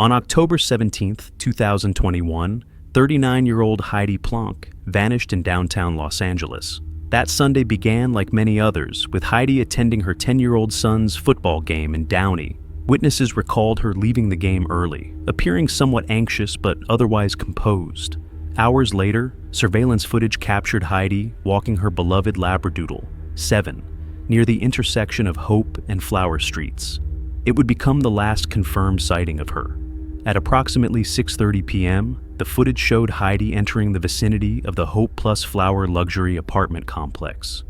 On October 17, 2021, 39-year-old Heidi Planck vanished in downtown Los Angeles. That Sunday began like many others, with Heidi attending her 10-year-old son's football game in Downey. Witnesses recalled her leaving the game early, appearing somewhat anxious but otherwise composed. Hours later, surveillance footage captured Heidi walking her beloved Labradoodle, 7, near the intersection of Hope and Flower Streets. It would become the last confirmed sighting of her. At approximately 6:30 p.m., the footage showed Heidi entering the vicinity of the Hope plus Flower luxury apartment complex.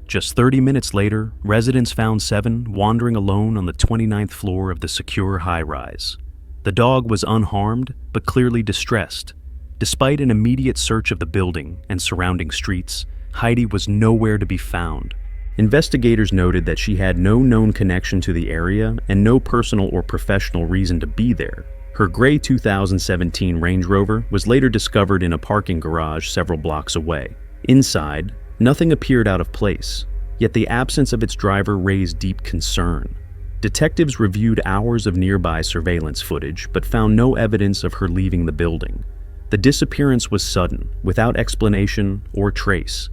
Just 30 minutes later, residents found 7 wandering alone on the 29th floor of the secure high-rise. The dog was unharmed, but clearly distressed. Despite an immediate search of the building and surrounding streets, Heidi was nowhere to be found. Investigators noted that she had no known connection to the area and no personal or professional reason to be there. Her gray 2017 Range Rover was later discovered in a parking garage several blocks away. Inside, nothing appeared out of place, yet the absence of its driver raised deep concern. Detectives reviewed hours of nearby surveillance footage but found no evidence of her leaving the building. The disappearance was sudden, without explanation or trace.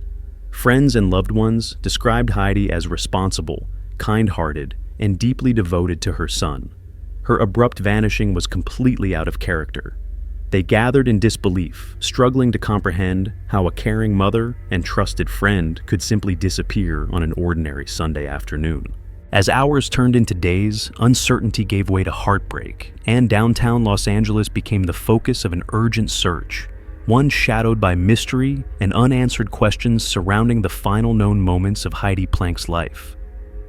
Friends and loved ones described Heidi as responsible, kind-hearted, and deeply devoted to her son. Her abrupt vanishing was completely out of character. They gathered in disbelief, struggling to comprehend how a caring mother and trusted friend could simply disappear on an ordinary Sunday afternoon. As hours turned into days, uncertainty gave way to heartbreak, and downtown Los Angeles became the focus of an urgent search, one shadowed by mystery and unanswered questions surrounding the final known moments of Heidi Planck's life.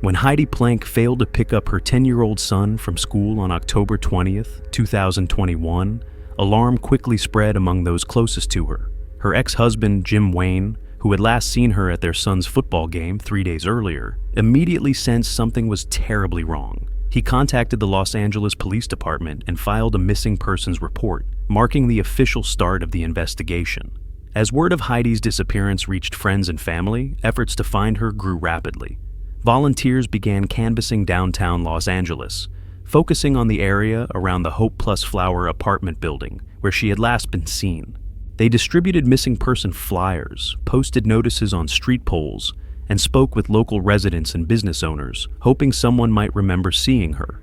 When Heidi Planck failed to pick up her 10-year-old son from school on October 20th, 2021, alarm quickly spread among those closest to her. Her ex-husband, Jim Wayne, who had last seen her at their son's football game 3 days earlier, immediately sensed something was terribly wrong. He contacted the Los Angeles Police Department and filed a missing persons report, marking the official start of the investigation. As word of Heidi's disappearance reached friends and family, efforts to find her grew rapidly. Volunteers began canvassing downtown Los Angeles, focusing on the area around the Hope plus Flower apartment building where she had last been seen. They distributed missing person flyers, posted notices on street poles, and spoke with local residents and business owners, hoping someone might remember seeing her.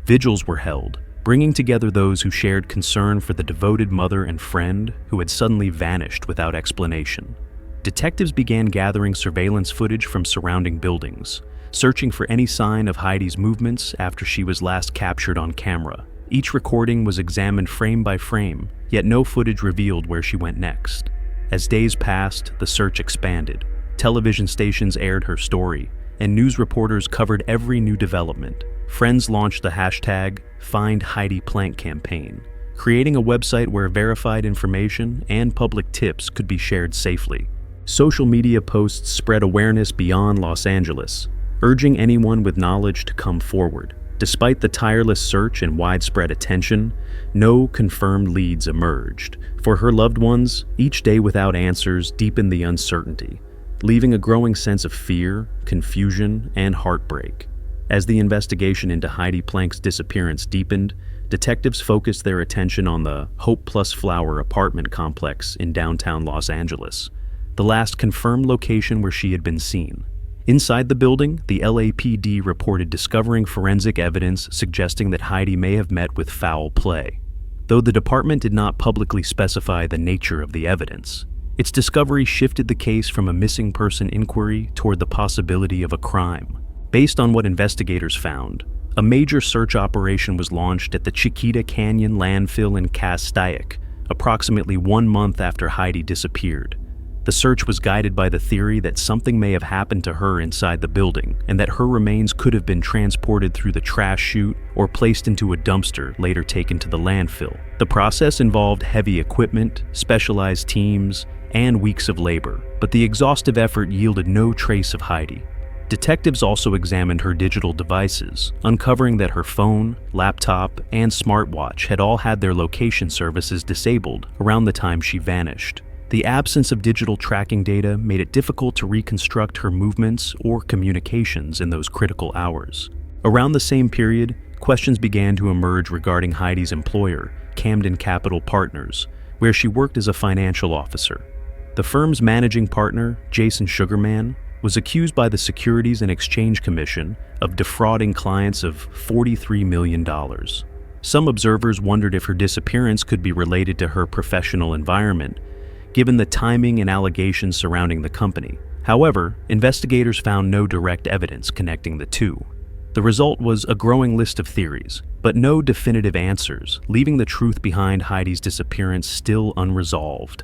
Vigils were held, bringing together those who shared concern for the devoted mother and friend who had suddenly vanished without explanation. Detectives began gathering surveillance footage from surrounding buildings, searching for any sign of Heidi's movements after she was last captured on camera. Each recording was examined frame by frame, yet no footage revealed where she went next. As days passed, the search expanded. Television stations aired her story, and news reporters covered every new development. Friends launched the hashtag #FindHeidiPlanck campaign, creating a website where verified information and public tips could be shared safely. Social media posts spread awareness beyond Los Angeles, urging anyone with knowledge to come forward. Despite the tireless search and widespread attention, no confirmed leads emerged. For her loved ones, each day without answers deepened the uncertainty, leaving a growing sense of fear, confusion, and heartbreak. As the investigation into Heidi Planck's disappearance deepened, detectives focused their attention on the Hope plus Flower apartment complex in downtown Los Angeles, the last confirmed location where she had been seen. Inside the building, the LAPD reported discovering forensic evidence suggesting that Heidi may have met with foul play. Though the department did not publicly specify the nature of the evidence, its discovery shifted the case from a missing person inquiry toward the possibility of a crime. Based on what investigators found, a major search operation was launched at the Chiquita Canyon landfill in Castaic, approximately 1 month after Heidi disappeared. The search was guided by the theory that something may have happened to her inside the building, and that her remains could have been transported through the trash chute or placed into a dumpster later taken to the landfill. The process involved heavy equipment, specialized teams, and weeks of labor, but the exhaustive effort yielded no trace of Heidi. Detectives also examined her digital devices, uncovering that her phone, laptop, and smartwatch had all had their location services disabled around the time she vanished. The absence of digital tracking data made it difficult to reconstruct her movements or communications in those critical hours. Around the same period, questions began to emerge regarding Heidi's employer, Camden Capital Partners, where she worked as a financial officer. The firm's managing partner, Jason Sugarman, was accused by the Securities and Exchange Commission of defrauding clients of $43 million. Some observers wondered if her disappearance could be related to her professional environment, given the timing and allegations surrounding the company. However, investigators found no direct evidence connecting the two. The result was a growing list of theories, but no definitive answers, leaving the truth behind Heidi's disappearance still unresolved.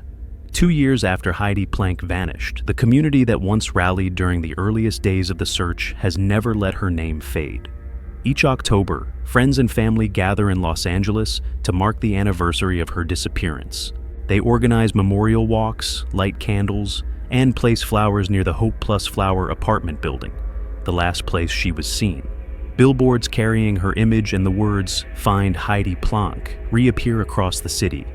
2 years after Heidi Planck vanished, the community that once rallied during the earliest days of the search has never let her name fade. Each October, friends and family gather in Los Angeles to mark the anniversary of her disappearance. They organize memorial walks, light candles, and place flowers near the Hope Plus Flower apartment building, the last place she was seen. Billboards carrying her image and the words, "Find Heidi Planck," reappear across the city,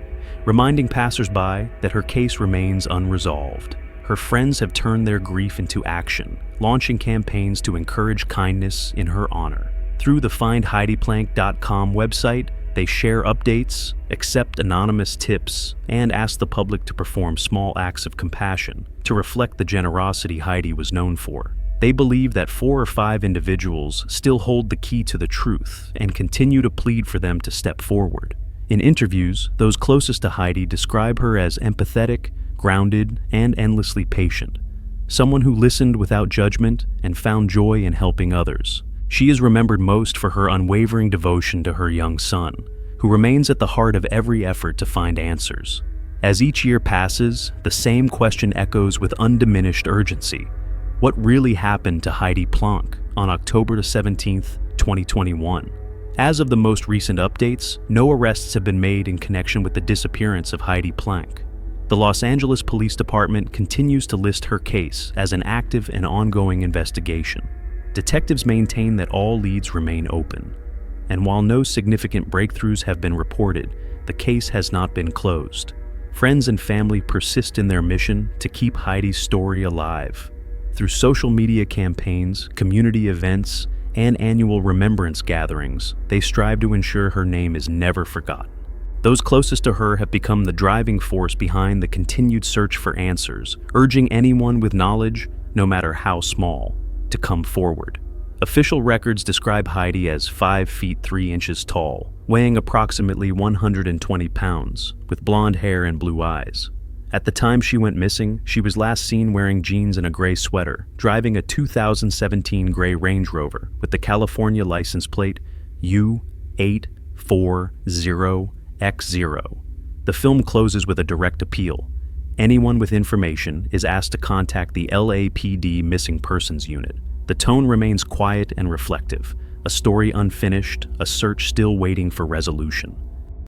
reminding passersby that her case remains unresolved. Her friends have turned their grief into action, launching campaigns to encourage kindness in her honor. Through the findheidiplanck.com website, they share updates, accept anonymous tips, and ask the public to perform small acts of compassion to reflect the generosity Heidi was known for. They believe that 4 or 5 individuals still hold the key to the truth and continue to plead for them to step forward. In interviews, those closest to Heidi describe her as empathetic, grounded, and endlessly patient, someone who listened without judgment and found joy in helping others. She is remembered most for her unwavering devotion to her young son, who remains at the heart of every effort to find answers. As each year passes, the same question echoes with undiminished urgency. What really happened to Heidi Planck on October 17, 2021? As of the most recent updates, no arrests have been made in connection with the disappearance of Heidi Planck. The Los Angeles Police Department continues to list her case as an active and ongoing investigation. Detectives maintain that all leads remain open, and while no significant breakthroughs have been reported, the case has not been closed. Friends and family persist in their mission to keep Heidi's story alive. Through social media campaigns, community events, and annual remembrance gatherings, they strive to ensure her name is never forgotten. Those closest to her have become the driving force behind the continued search for answers, urging anyone with knowledge, no matter how small, to come forward. Official records describe Heidi as 5 feet 3 inches tall, weighing approximately 120 pounds, with blonde hair and blue eyes. At the time she went missing, she was last seen wearing jeans and a gray sweater, driving a 2017 gray Range Rover with the California license plate U840X0. The film closes with a direct appeal. Anyone with information is asked to contact the LAPD Missing Persons Unit. The tone remains quiet and reflective, a story unfinished, a search still waiting for resolution.